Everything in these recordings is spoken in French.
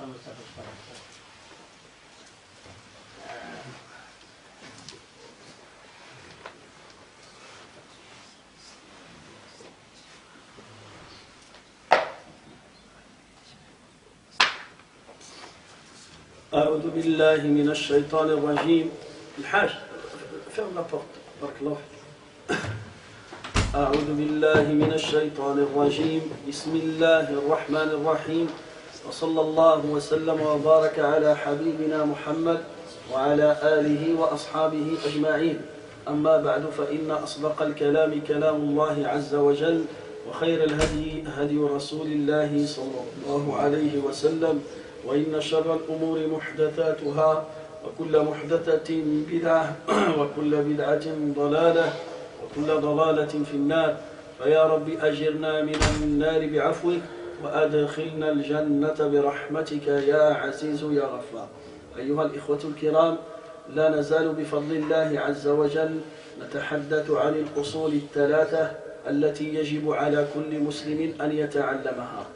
أعوذ بالله من الشيطان الرجيم. الحاج ferme la porte. بارك الله فيك. أعوذ بالله من الشيطان الرجيم. بسم الله الرحمن الرحيم. وصلى الله وسلم وبارك على حبيبنا محمد وعلى آله وأصحابه أجمعين. أما بعد فإن أصدق الكلام كلام الله عز وجل وخير الهدي هدي رسول الله صلى الله عليه وسلم وإن شر الأمور محدثاتها وكل محدثة بدعة وكل بدعة ضلالة وكل ضلالة في النار. فيا رب أجرنا من النار بعفوك وأدخلنا الجنة برحمتك يا عزيز يا غفار. أيها الإخوة الكرام، لا نزال بفضل الله عز وجل نتحدث عن الأصول الثلاثة التي يجب على كل مسلم أن يتعلمها.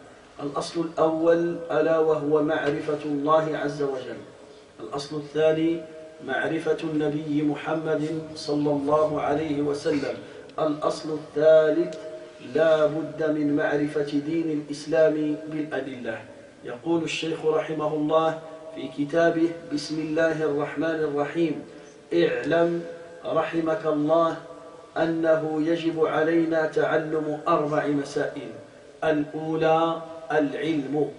الأصل الأول ألا وهو معرفة الله عز وجل. الأصل الثاني معرفة النبي محمد صلى الله عليه وسلم. الأصل الثالث لا بد من معرفة دين الإسلام بالأدلة. يقول الشيخ رحمه الله في كتابه بسم الله الرحمن الرحيم: اعلم رحمك الله أنه يجب علينا تعلم 4 مسائل. الأولى العلم،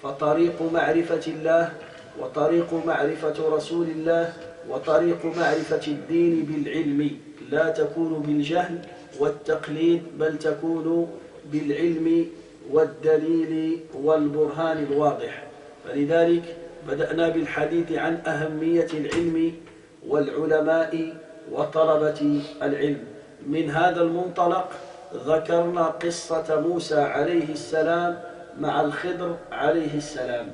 فطريق معرفة الله وطريق معرفة رسول الله وطريق معرفة الدين بالعلم، لا تكون بالجهل والتقليد بل تكون بالعلم والدليل والبرهان الواضح. فلذلك بدأنا بالحديث عن أهمية العلم والعلماء وطلبة العلم. من هذا المنطلق ذكرنا قصة موسى عليه السلام مع الخضر عليه السلام.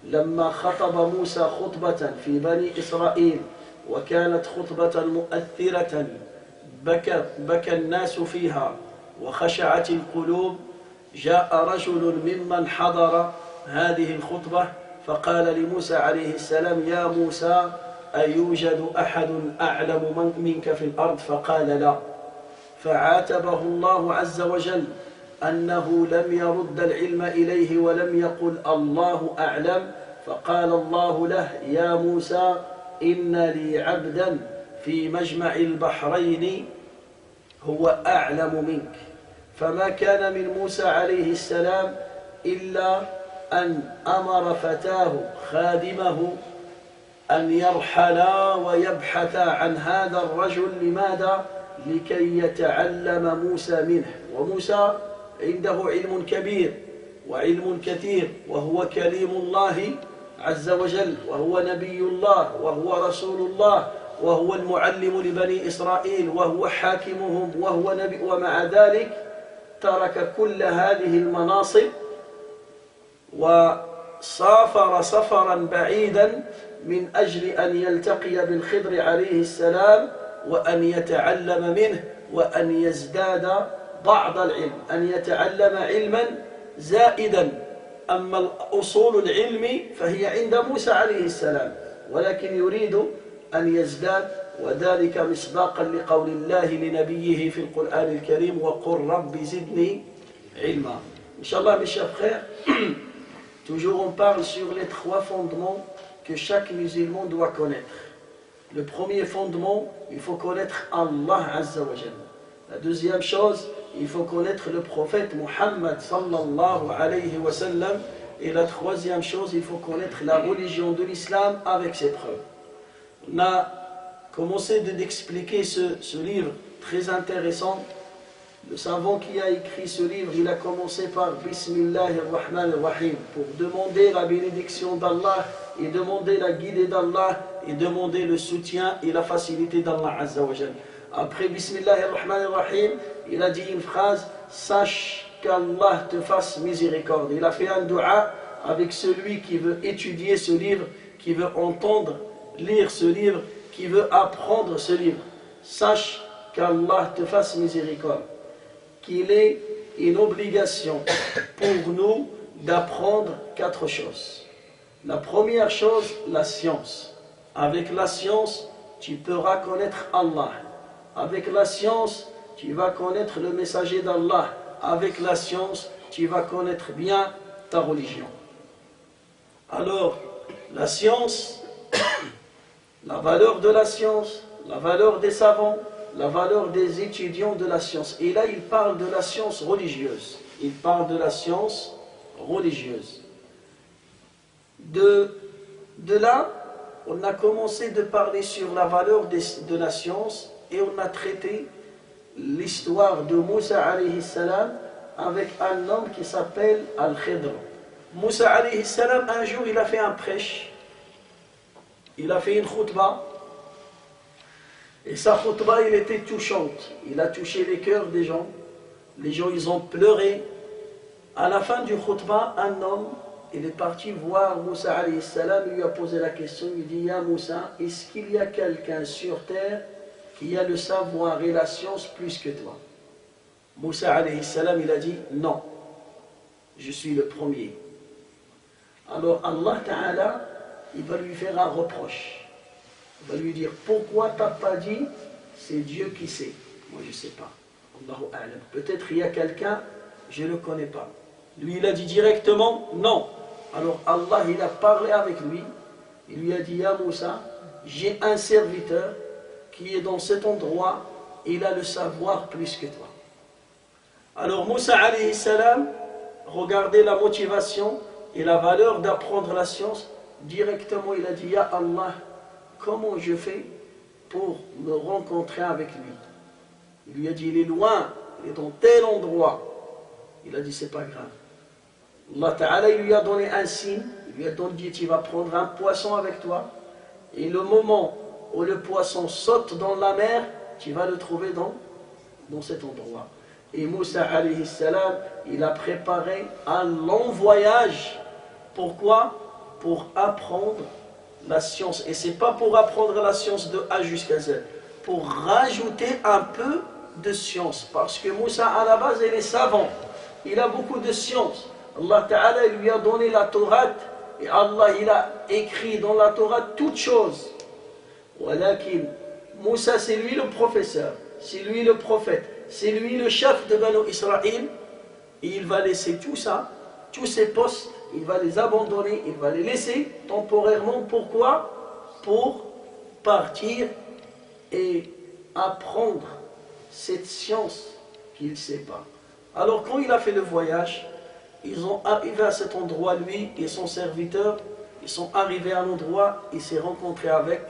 لما خطب موسى خطبة في بني إسرائيل وكانت خطبة مؤثرة بكى الناس فيها وخشعت القلوب، جاء رجل ممن حضر هذه الخطبة فقال لموسى عليه السلام: يا موسى أيوجد أحد أعلم منك في الأرض؟ فقال لا. فعاتبه الله عز وجل أنه لم يرد العلم إليه ولم يقل الله أعلم. فقال الله له: يا موسى إن لي عبدا في مجمع البحرين هو أعلم منك. فما كان من موسى عليه السلام إلا أن أمر فتاه خادمه أن يرحلا ويبحثا عن هذا الرجل. لماذا؟ لكي يتعلم موسى منه. وموسى عنده علم كبير وعلم كثير، وهو كليم الله عز وجل، وهو نبي الله، وهو رسول الله، وهو المعلم لبني إسرائيل، وهو حاكمهم، وهو نبي. ومع ذلك ترك كل هذه المناصب وسافر سفرا بعيدا من أجل أن يلتقي بالخضر عليه السلام وأن يتعلم منه وأن يزداد بعض العلم، أن يتعلم علما زائدا. أما أصول العلم فهي عند موسى عليه السلام، ولكن يريد أن يزداد، وذلك مصداقا لقول الله لنبيه في القرآن الكريم: وقل رب زدني علما. Inch'Allah, mes chers frères, toujours on parle sur les 3 fondements que chaque musulman doit connaître. Le premier fondement, il faut connaître Allah Azza wa Jalla. La deuxième chose, il faut connaître le prophète Muhammad sallallahu alayhi wa sallam. Et la troisième chose, il faut connaître la religion de l'islam avec ses preuves. On a commencé d'expliquer ce livre très intéressant. Le savant qui a écrit ce livre, il a commencé par Bismillahir Rahmanir Rahim pour demander la bénédiction d'Allah et demander la guidée d'Allah et demander le soutien et la facilité d'Allah Azza wa Jalla. Après Bismillahir Rahmanir Rahim, il a dit une phrase: sache qu'Allah te fasse miséricorde. Il a fait un dua avec celui qui veut étudier ce livre, qui veut entendre, lire ce livre, qui veut apprendre ce livre. Sache qu'Allah te fasse miséricorde. Qu'il est une obligation pour nous d'apprendre 4 choses. La première chose, la science. Avec la science, tu pourras connaître Allah. Avec la science, tu vas connaître le messager d'Allah. Avec la science, tu vas connaître bien ta religion. Alors, la science, la valeur de la science, la valeur des savants, la valeur des étudiants de la science. Et là, il parle de la science religieuse. Il parle de la science religieuse. De là, on a commencé de parler sur la valeur de la science et on a traité l'histoire de Moussa alayhi salam avec un homme qui s'appelle Al-Khidr. Moussa alayhi salam, un jour, il a fait un prêche. Il a fait une khutbah. Et sa khutbah, elle était touchante. Il a touché les cœurs des gens. Les gens, ils ont pleuré. À la fin du khutbah, un homme, il est parti voir Moussa alayhi salam. Il lui a posé la question. Il dit, Ya Moussa, est-ce qu'il y a quelqu'un sur terre qui a le savoir et la science plus que toi? Moussa alayhi salam, il a dit, non, je suis le premier. Alors Allah Ta'ala, il va lui faire un reproche. Il va lui dire, pourquoi tu n'as pas dit, c'est Dieu qui sait. Moi je ne sais pas. Allahu a'lam. Peut-être il y a quelqu'un, je ne le connais pas. Lui il a dit directement, non. Alors Allah il a parlé avec lui. Il lui a dit, Ya Moussa, j'ai un serviteur qui est dans cet endroit, il a le savoir plus que toi. Alors Moussa alayhi salam, regardez la motivation et la valeur d'apprendre la science. Directement il a dit, Ya Allah, comment je fais pour me rencontrer avec lui? Il lui a dit, il est loin, il est dans tel endroit. Il a dit, c'est pas grave. Allah Ta'ala, il lui a donné un signe, il lui a dit, tu vas prendre un poisson avec toi, et le moment où le poisson saute dans la mer, tu vas le trouver dans cet endroit. Et Moussa alayhi salam, il a préparé un long voyage. Pourquoi? Pour apprendre la science. Et c'est pas pour apprendre la science de A jusqu'à Z, pour rajouter un peu de science. Parce que Moussa, à la base, il est savant. Il a beaucoup de science. Allah Ta'ala lui a donné la Torah. Et Allah, il a écrit dans la Torah toutes choses. Walakin, Moussa, c'est lui le professeur. C'est lui le prophète. C'est lui le chef de Banu Israël. Et il va laisser tout ça, tous ses postes, il va les abandonner, il va les laisser temporairement. Pourquoi? Pour partir et apprendre cette science qu'il ne sait pas. Alors quand il a fait le voyage, ils ont arrivé à cet endroit, lui et son serviteur, ils sont arrivés à un endroit, il s'est rencontré avec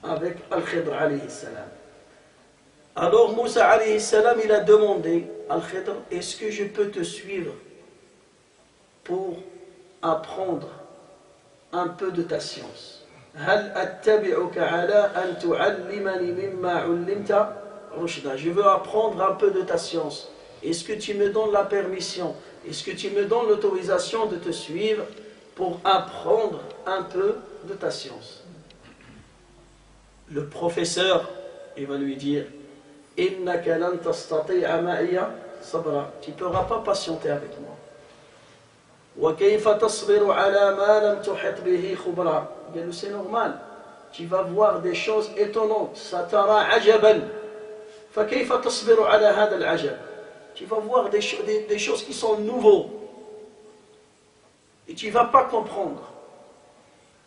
Al-Khidr alayhi salam. Alors Moussa alayhi salam, il a demandé à Al-Khidr, est-ce que je peux te suivre pour apprendre un peu de ta science? Je veux apprendre un peu de ta science. Est-ce que tu me donnes la permission? Est-ce que tu me donnes l'autorisation de te suivre pour apprendre un peu de ta science? Le professeur, il va lui dire, innaka lan tastati'a ma'iya sabra. Tu ne pourras pas patienter avec moi. Wa kayfa tasbiru ala ma lam tuhit bihi khubra. C'est normal. Tu vas voir des choses étonnantes. Satara ajaban. Fa kayfa tasbiru ala hada al-ajab. Tu vas voir des choses qui sont nouvelles. Et tu ne vas pas comprendre.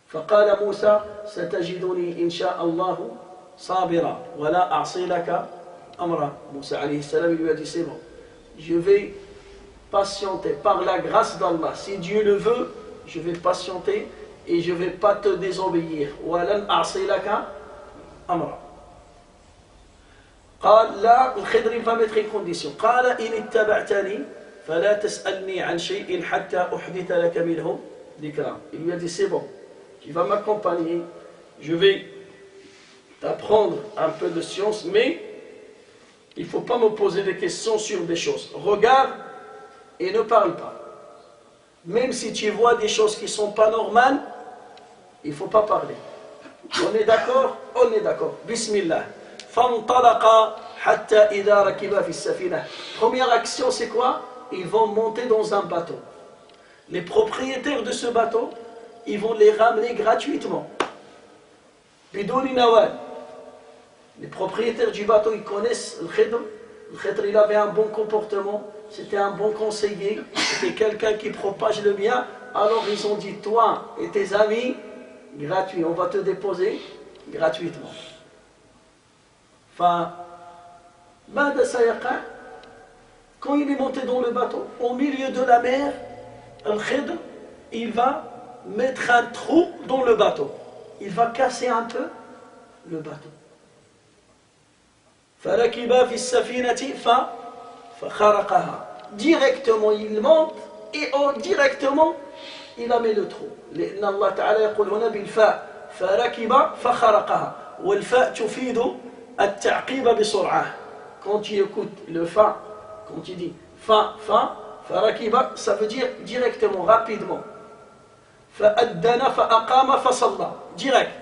فقال موسى ستجدني إن شاء الله صابرا ولا أعصي لك أمرا. Moussa alayhi salam, il lui a dit, c'est bon, je vais patienter par la grâce d'Allah. Si Dieu le veut, je vais patienter et je ne vais pas te désobéir. وَلَنْ أَعْصِي لَكَ أَمْرًا. قال لا, الخضر va mettre une condition. قال إن اتبعتني فلا تسألني عن شيء حتى أحدث لك منه ذكرا. Il lui a dit, c'est bon, tu vas m'accompagner, je vais t'apprendre un peu de science, mais il ne faut pas me poser des questions sur des choses. Regarde et ne parle pas. Même si tu vois des choses qui ne sont pas normales, il ne faut pas parler. On est d'accord? On est d'accord. Bismillah. فانطلق حتى إذا ركب في السفينة. Première action, c'est quoi? Ils vont monter dans un bateau. Les propriétaires de ce bateau, ils vont les ramener gratuitement. Bidouni Nawal. Les propriétaires du bateau, ils connaissent le Khidr. Le Khidr, il avait un bon comportement, c'était un bon conseiller, c'était quelqu'un qui propage le bien. Alors ils ont dit, toi et tes amis, gratuit, on va te déposer gratuitement. Enfin, quand il est monté dans le bateau, au milieu de la mer, le Khidr, il va mettre un trou dans le bateau. Il va casser un peu le bateau. Directement il monte et directement il a mis le trou. لأن الله تعالى يقول هنا بالفاء فركب فخرقها والفاء تفيد التعقيب بسرعة. Quand tu écoutes le fa, quand tu dis fa, فركب, ça veut dire directement, rapidement. فأدن فأقام فصلى, direct.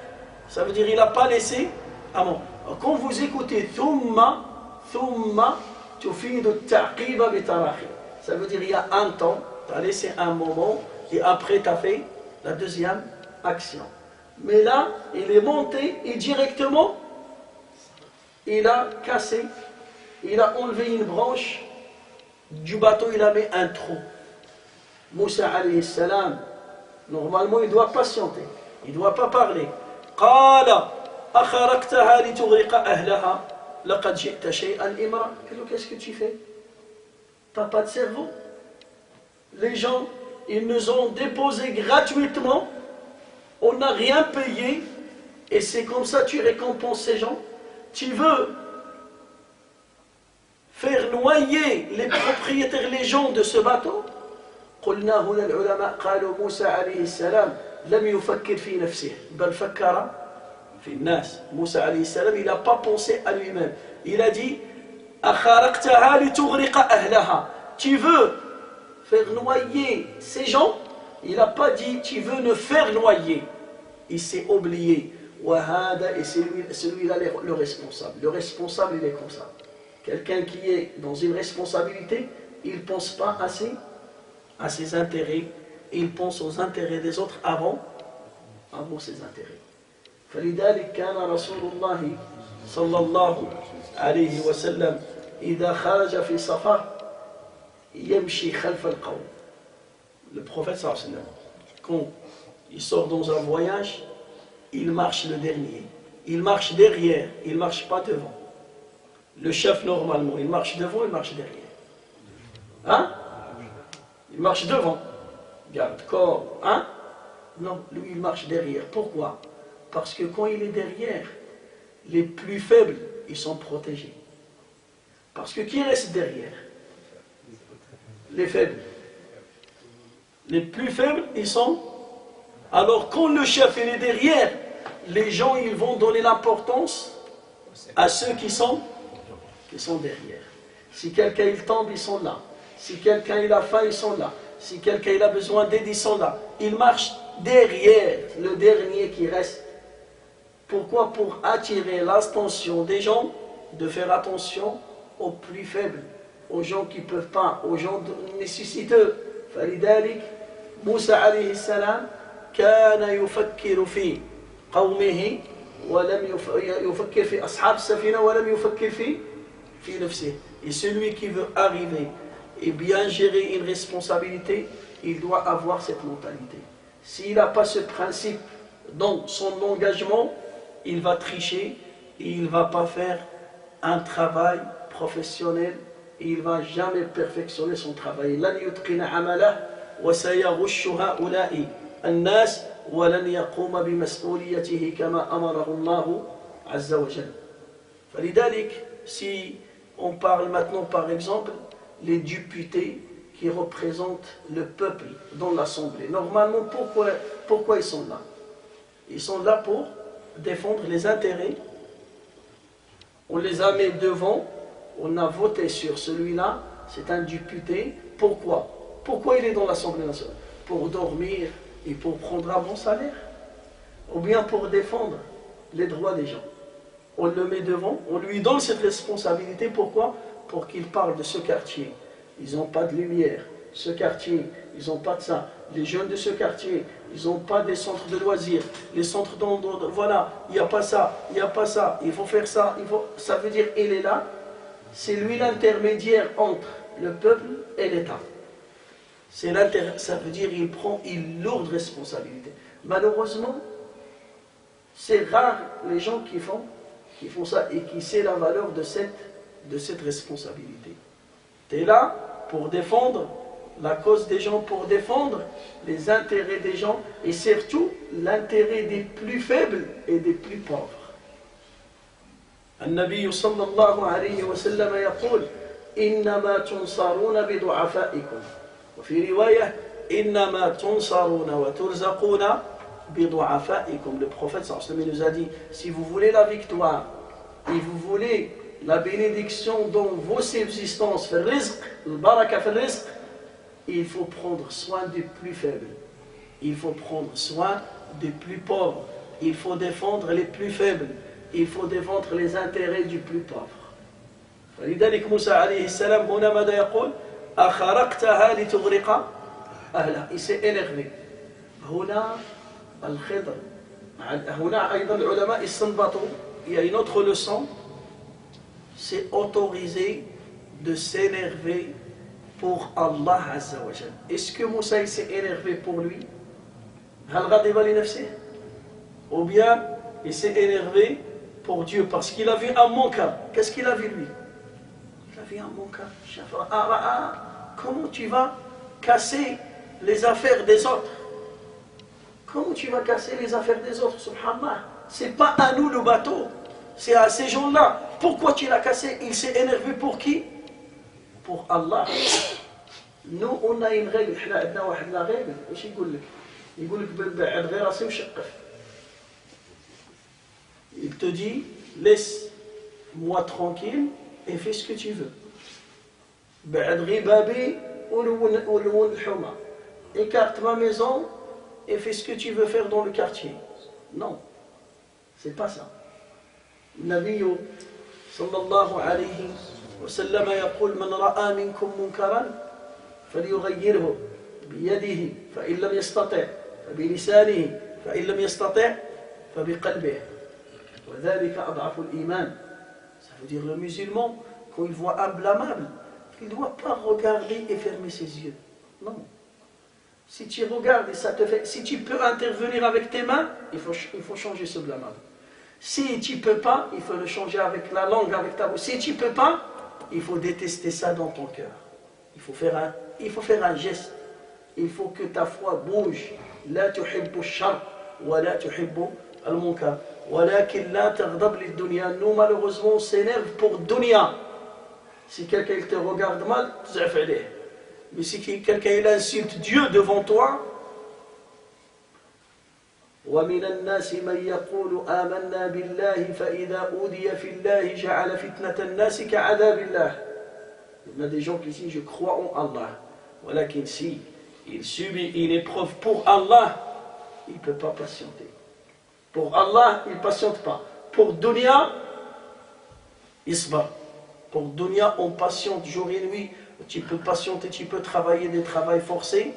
Ça veut dire il n'a pas laissé avant. Quand vous écoutez thumma tufidu at-ta'qiba bi tarahi. Ça veut dire il y a un temps, tu as laissé un moment et après tu as fait la deuxième action. Mais là, il est monté et directement il a cassé, il a enlevé une branche du bateau, il a mis un trou. Moussa alayhi salam, normalement il doit patienter, il ne doit pas parler. Qala أخرقتها لتغرق أهلها لقد جئت شيئا إمرا. Qu'est-ce que tu fais? Tu n'as pas de cerveau? Les gens, ils nous ont déposés gratuitement, on n'a rien payé, et c'est comme ça que tu récompenses ces gens. Tu veux faire noyer les propriétaires, les gens de ce bateau? قلنا هنا العلماء قالوا موسى عليه السلام لم يفكر في نفسه بل فكر في الناس. Moussa alayhi salam, il n'a pas pensé à lui-même. Il a dit أخرقتها لتغرق أهلها. Tu veux faire noyer ces gens? Il n'a pas dit tu veux nous faire noyer. Il s'est oublié. Et c'est celui-là le responsable. Le responsable, il est comme ça. Quelqu'un qui est dans une responsabilité, il ne pense pas assez à ses intérêts, il pense aux intérêts des autres avant ses intérêts. فلذلك كان رسول الله صلى الله عليه وسلم إذا خرج في سفر يمشي خلف القوم. Le prophète صلى الله عليه وسلم, quand il sort dans un voyage, il marche le dernier, il marche derrière, il ne marche pas devant. Le chef normalement, il marche devant, il marche derrière. Hein? Il marche devant, garde-corps, hein? Non, lui il marche derrière. Pourquoi? Parce que quand il est derrière, les plus faibles, ils sont protégés. Parce que qui reste derrière? Les faibles. Les plus faibles, ils sont... Alors quand le chef il est derrière, les gens ils vont donner l'importance à ceux qui sont derrière. Si quelqu'un il tombe, ils sont là. Si quelqu'un il a faim, ils sont là. Si quelqu'un il a besoin d'aide, ils sont là. Ils marchent derrière le dernier qui reste. Pourquoi? Pour attirer l'attention des gens, de faire attention aux plus faibles, aux gens qui ne peuvent pas, aux gens nécessiteux. فلذلك موسى عليه السلام كان يفكر في قومه ولم يفكر في أصحاب السفينة ولم يفكر في نفسه. Et celui qui veut arriver et bien gérer une responsabilité, il doit avoir cette mentalité. S'il n'a pas ce principe dans son engagement, il va tricher et il ne va pas faire un travail professionnel et il ne va jamais perfectionner son travail. لن يتقن عمله وسيغش هؤلاء الناس ولن يقوم بمسؤوليته كما أمره الله عز وجل. فلذلك si on parle maintenant par exemple les députés qui représentent le peuple dans l'Assemblée. Normalement, pourquoi ils sont là? Ils sont là pour défendre les intérêts. On les a mis devant, on a voté sur celui-là, c'est un député. Pourquoi? Pourquoi il est dans l'Assemblée nationale? Pour dormir et pour prendre un bon salaire? Ou bien pour défendre les droits des gens? On le met devant, on lui donne cette responsabilité. Pourquoi? Pour qu'il parle de ce quartier. Ils n'ont pas de lumière. ce quartier, ils n'ont pas de ça. Les jeunes de ce quartier, ils n'ont pas des centres de loisirs. Les centres d'endroit, voilà, il n'y a pas ça, il n'y a pas ça, il faut faire ça, ça veut dire il est là. C'est lui l'intermédiaire entre le peuple et l'État. Ça veut dire qu'il prend une lourde responsabilité. Malheureusement, c'est rare les gens qui font ça et qui savent la valeur de cette responsabilité. Tu es là pour défendre la cause des gens, pour défendre les intérêts des gens et surtout l'intérêt des plus faibles et des plus pauvres. النبي صلى الله عليه وسلم يقول إنما تنصرون بضعفائكم وفي رواية إنما تنصرون وترزقون بضعفائكم. Le prophète sallallahu alayhi wa sallam nous a dit, si vous voulez la victoire et vous voulez la bénédiction dans vos subsistances, في الرزق, البركة في الرزق, il faut prendre soin des plus faibles, il faut prendre soin des plus pauvres, il faut défendre les plus faibles, il faut défendre les intérêts du plus pauvre. فلذلك موسى عليه السلام هنا ماذا يقول؟ أخرقتها لتغرق أهلها. Il s'est énervé. هنا الخضر. هنا أيضا العلماء استنبطوا. Il y a une autre leçon. C'est autorisé de s'énerver pour Allah Azza wa Jal. Est-ce que Moussa s'est énervé pour lui? هل غضب لنفسه? Ou bien il s'est énervé pour Dieu parce qu'il a vu un munkar. Qu'est-ce qu'il a vu lui? Il a vu un munkar. Comment tu vas casser les affaires des autres? Comment tu vas casser les affaires des autres? Subhanallah. C'est pas à nous le bateau, c'est à ces gens-là. Pourquoi tu l'as cassé? Il s'est énervé pour qui? Pour Allah. Nous on a une règle. احنا عندنا واحد لا règle. واش يقول لك؟ يقول لك بعد غير راسي مشقف. Il te dit, laisse-moi tranquille et fais ce que tu veux. Écarte ma maison et fais ce que tu veux faire dans le quartier. Non, c'est pas ça. النبي صلى الله عليه وسلم يقول من رأى منكم منكرا فليغيره بيده فإن لم يستطع فبلسانه فإن لم يستطع فبقلبه. Ça veut dire le musulman, quand il voit un blâmable, il ne doit pas regarder et fermer ses yeux. Non. Si tu regardes et ça te fait... Si tu peux intervenir avec tes mains, il faut changer ce blâmable. Si tu ne peux pas, il faut le changer avec la langue, avec ta bouche. Si tu ne peux pas, il faut détester ça dans ton cœur. Il faut faire un geste. Il faut que ta foi bouge. La tuhibbu shar wa la tuhibbu al-munkar. ولكن لا تغضب للدنيا. Nous malheureusement on s'énerve pour dunya. Si quelqu'un te regarde mal, تزعف عليه. Mais si quelqu'un il insulte Dieu devant toi, ومن الناس من يقول آمنا بالله فإذا أوذي في الله جعل فتنة الناس كعذاب الله. Il y a des gens qui disent je crois en Allah. ولكن si il subit une épreuve pour Allah, il ne peut pas patienter. Pour Allah, il ne patiente pas. Pour dunya, il se bat. Pour dunya, on patiente jour et nuit. Tu peux patienter, tu peux travailler des travails forcés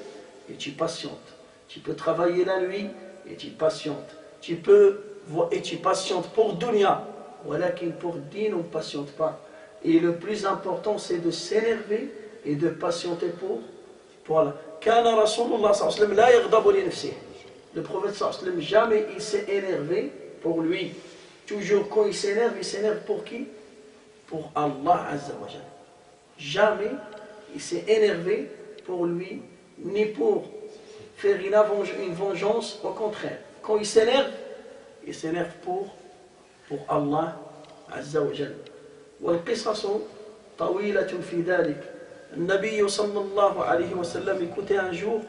et tu patientes. Tu peux travailler la nuit et tu patientes. Tu peux et tu patientes pour dunya. Voilà qu'il pour din, on ne patiente pas. Et le plus important, c'est de s'énerver et de patienter pour Allah. Kana Rasulullah sallallahu alayhi wa sallam la yaghdabu li nafsihi. Le prophète sallallahu alayhi wa sallam, jamais il s'est énervé pour lui. Toujours quand il s'énerve pour qui? Pour Allah Azza wa Jalla. Jamais il s'est énervé pour lui, ni pour faire une vengeance, au contraire. Quand il s'énerve pour Allah Azza wa Jalla. والقصص طويلة في ذلك. النبي صلى الله عليه وسلم, écoutez un jour,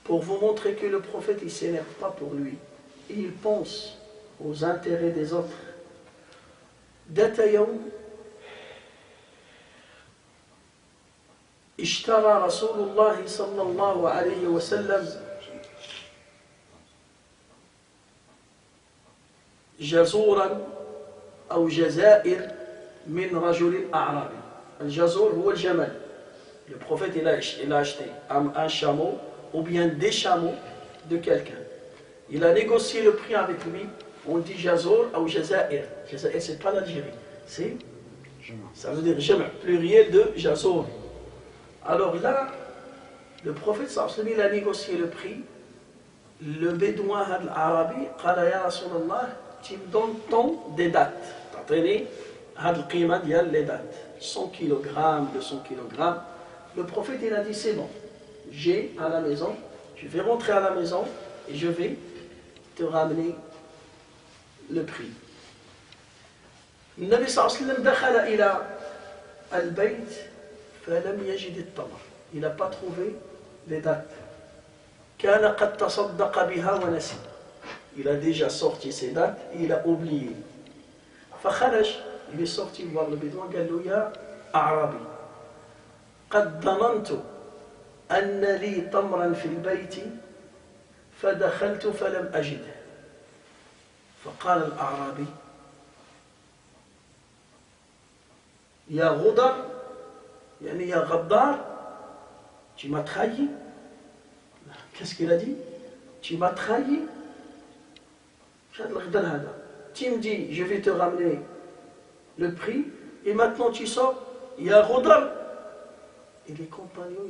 pour vous montrer que le prophète il ne s'énerve pas pour lui, il pense aux intérêts des autres. ذات يوم اشترى رسول الله صلى الله عليه وسلم جزورا أو جزائر من رجل أعرابي. الجزور هو الجمل. Le prophète il a acheté un chameau ou bien des chameaux de quelqu'un. Il a négocié le prix avec lui. On dit Jazor ou Jazair. Jazair, c'est pas l'Algérie. Ça veut dire Jama', pluriel de Jazor. Alors là, le prophète sallallahu il a négocié le prix. Le bédouin arabi, قال يا رسول الله, tu me donnes des dates. T'as traîné, les dates. 100 kg, 200 kg. Le prophète il a dit c'est bon, j'ai à la maison, je vais rentrer à la maison et je vais te ramener le prix. النبي صلى الله عليه وسلم دخل إلى البيت فلم يجد التمر. Il n'a pas trouvé les dates. كان قد تصدق بها ونسي. Il a déjà sorti ses dates et il a oublié. فخرج, il est sorti voir le bédouin, قال له يا أعرابي قد ظننت أن لي تمرا في البيت فدخلت فلم أجده. فقال الأعرابي يا غدر, يعني يا غدار, tu m'as trahi. Qu'est-ce qu'il a dit? Tu m'as trahi. Tu me dis, je vais te ramener le prix, et maintenant tu sors, il y a Rodal. Et les compagnons,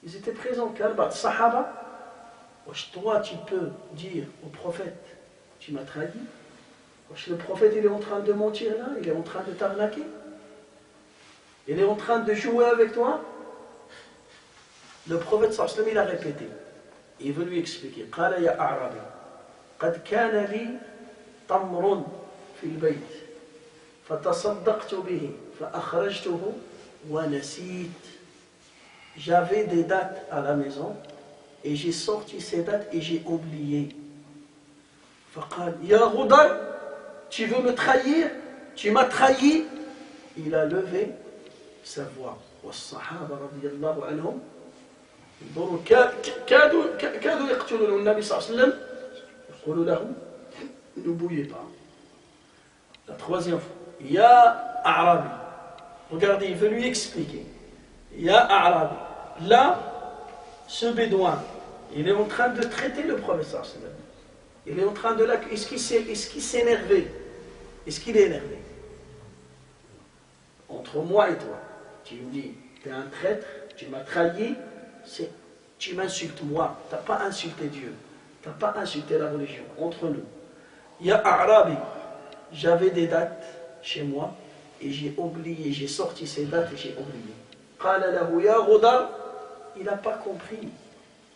ils étaient présents, Kalbat, Sahaba. Toi, tu peux dire au prophète, tu m'as trahi. Le prophète, il est en train de mentir là, il est en train de t'arnaquer. Il est en train de jouer avec toi. Le prophète sallallahu alayhi wa sallam, il a répété. Il veut lui expliquer. قال يا أعرابي قد كان لي تمر في البيت فتصدقت به فأخرجته ونسيت. J'avais des dates à la maison et j'ai sorti ces dates et j'ai oublié. فقال يا غدر, tu veux me trahir? Tu m'as trahi? Il a levé sa voix. والصحابة رضي الله عنهم كادوا يقتلون النبي صلى الله عليه وسلم. يقولوا له ne bouillez pas. La troisième fois, Ya Arabi. Regardez, il veut lui expliquer. Ya Arabi. Là, ce bédouin, il est en train de traiter le prophète sallallahu alayhi wa sallam. Il est en train de l'accueillir. Est-ce qu'il s'est énervé? Est-ce qu'il est énervé? Entre moi et toi, tu me dis, tu es un traître, tu m'as trahi, tu m'insultes moi, tu n'as pas insulté Dieu, tu n'as pas insulté la religion, entre nous. Ya Arabi, j'avais des dates chez moi et j'ai oublié, j'ai sorti ces dates et j'ai oublié. Qala lahu ya Ghudar, il n'a pas compris,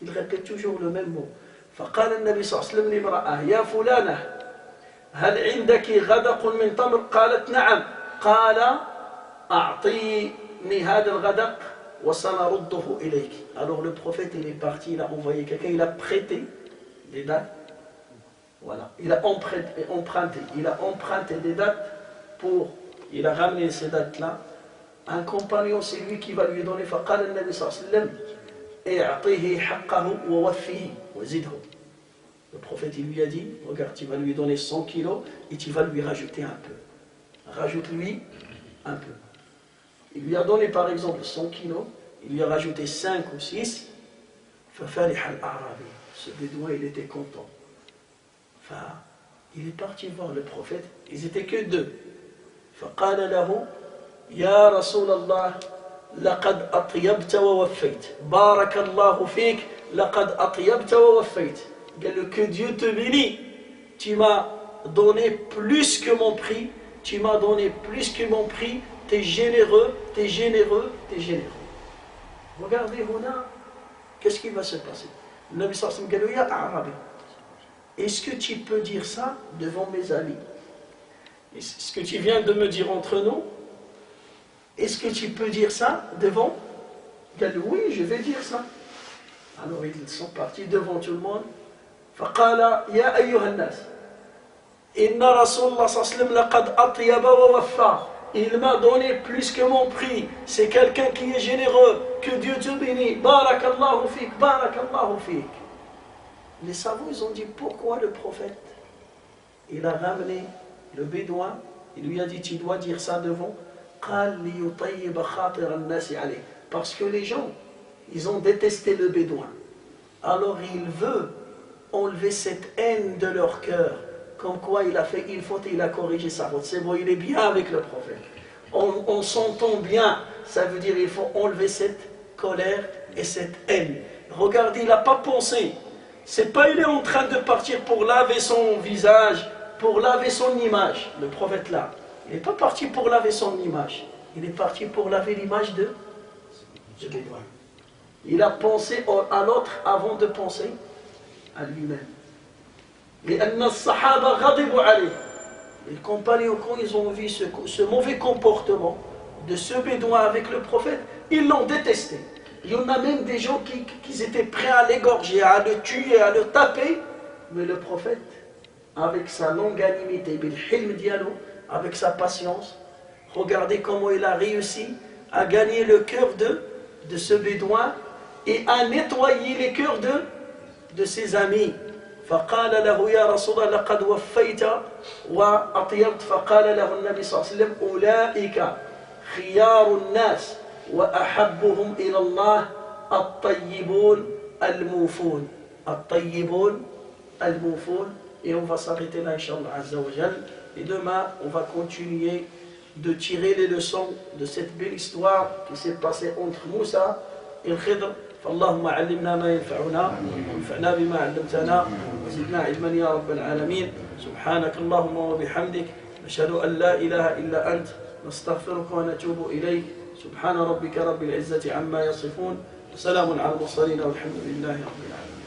il répète toujours le même mot. فقال النبي صلى الله عليه وسلم لامرأة يا فلانة هل عندك غدق من تمر؟ قالت نعم. قال أعطيني هذا الغدق وسنرده إليك. Alors le prophète il est parti, il a envoyé quelqu'un, il a prêté des dates. Voilà, il a emprunté des dates il a ramené ces dates-là. Un compagnon, c'est lui qui va lui donner. فقال النبي صلى الله عليه وسلم اعطيه حقه ووفيه وزده. Le prophète il lui a dit, regarde, tu vas lui donner 100 kilos et tu vas lui rajouter un peu. Rajoute-lui un peu. Il lui a donné par exemple 100 kilos, il lui a rajouté 5 ou 6. ففرح الأعرابي. Ce bédouin il était content. Enfin, il est parti voir le prophète, ils étaient que deux. فقال له يا رسول الله لقد أطيبت ووفيت بارك الله فيك لقد أطيبت ووفيت. Que Dieu te bénisse, tu m'as donné plus que mon prix, tu m'as donné plus que mon prix, t'es généreux, t'es généreux, t'es généreux. Regardez, Hona, qu'est-ce qui va se passer? Le Nabi sallallahu alayhi wa sallam, ya Arabi, est-ce que tu peux dire ça devant mes amis? Est-ce que tu viens de me dire entre nous? Est-ce que tu peux dire ça devant? Oui, je vais dire ça. Alors ils sont partis devant tout le monde. فقال يا أيها الناس إن رسول الله صلى الله عليه وسلم لقد أطيب ووفى. Il m'a donné plus que mon prix. C'est quelqu'un qui est généreux. Que Dieu te bénisse. Barakallahu fik, barakallahu fik. Les savants ils ont dit pourquoi le prophète il a ramené le bédouin, il lui a dit tu dois dire ça devant. قال ليطيب خاطر الناس عليه. Parce que les gens, ils ont détesté le bédouin. Alors il veut enlever cette haine de leur cœur. Comme quoi il a fait une faute et il a corrigé sa faute. C'est bon, il est bien avec le prophète. On s'entend bien. Ça veut dire qu'il faut enlever cette colère et cette haine. Regardez, il n'a pas pensé. C'est pas il est en train de partir pour laver son visage, pour laver son image. Le prophète là, il n'est pas parti pour laver son image. Il est parti pour laver l'image de bédouin. Il a pensé à l'autre avant de penser à lui-même. Les compagnons, quand ils ont vu ce mauvais comportement de ce bédouin avec le prophète, ils l'ont détesté. Il y en a même des gens qui étaient prêts à l'égorger, à le tuer, à le taper. Mais le prophète, avec sa longanimité, avec sa patience, regardez comment il a réussi à gagner le cœur de ce bédouin et à nettoyer les cœurs de ses amis. فقال له يا رسول الله لقد وفيت وأطيبت فقال له النبي صلى الله عليه وسلم أولئك خيار الناس وأحبهم إلى الله الطيبون الموفون الطيبون الموفون. Et on va s'arrêter là, Inch'Allah Azza wa Jal. Et demain, on va continuer de tirer les leçons de cette belle histoire qui s'est passée entre Moussa et le Khidr. فاللهم علمنا ما ينفعنا وانفعنا بما علمتنا وزدنا علما يا رب العالمين. سبحانك اللهم وبحمدك نشهد أن لا إله إلا أنت نستغفرك ونتوب إليك. سبحان ربك رب العزة عما يصفون وسلام على المرسلين والحمد لله رب العالمين.